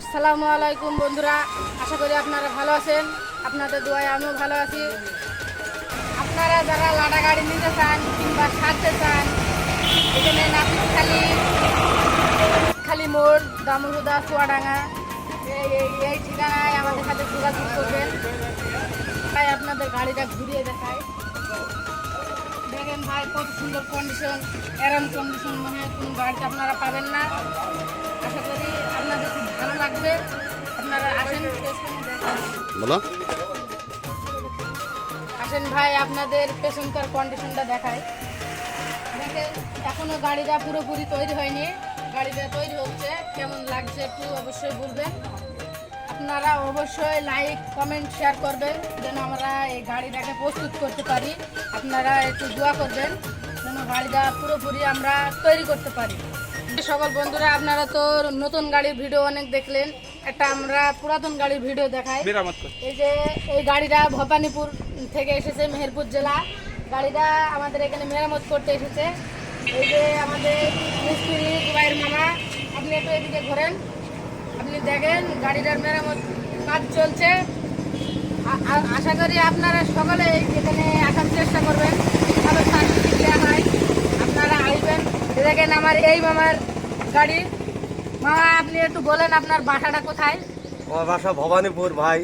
আসসালামু আলাইকুম বন্ধুরা, আশা করি আপনারা ভালো আছেন। আপনাদের দোয়ায় আমিও ভালো আছি। আপনারা যারা লাডা গাড়ি নিতে চান কিংবা সারতে চান, এখানে নাপিতখালী মোড়, দামুহুদা, চুয়াডাঙ্গা এই ঠিকানায় আমাদের সাথে যোগাযোগ করবেন। তাই আপনাদের গাড়িটা ঘুরিয়ে দেখায়। দেখেন ভাই, কত সুন্দর কন্ডিশন, এরম কন্ডিশন মনে হয় কোনো গাড়িতে আপনারা পাবেন না। আশা করি আপনাদের খুব ভালো লাগবে। আপনারা আসেন, বলো। আসেন ভাই, আপনাদের পেছনকার কন্ডিশনটা দেখায়। দেখেন এখনো গাড়িটা পুরোপুরি তৈরি হয়নি, গাড়িটা তৈরি হচ্ছে। কেমন লাগছে একটু অবশ্যই বলবেন। আপনারা অবশ্যই লাইক, কমেন্ট, শেয়ার করবেন যেন আমরা এই গাড়িটাকে প্রস্তুত করতে পারি। আপনারা একটু দোয়া করবেন যেন গাড়িটা পুরোপুরি আমরা তৈরি করতে পারি। সকল বন্ধুরা, আপনারা তো নতুন গাড়ির ভিডিও অনেক দেখলেন, একটা আমরা পুরাতন গাড়ির ভিডিও দেখাই। এই যে এই গাড়িটা ভবানীপুর থেকে এসেছে, মেহেরপুর জেলা। গাড়িটা আমাদের এখানে মেরামত করতে এসেছে। এই যে আমাদের মিস্ত্রি জুবাইর মামা, আপনি একটু এদিকে ঘোরেন, আপনি দেখেন গাড়িটার মেরামত কাজ চলছে। আশা করি আপনারা সকলে এখানে আসার চেষ্টা করবেন, ভালো সার্ভিস দেওয়া হয়। আপনারা আসবেন। দেখেন আমার এই মামার গাড়ি। মামা, আপনি একটু বলেন আপনার বাসাটা কোথায়? আমার বাসা ভবানীপুর ভাই।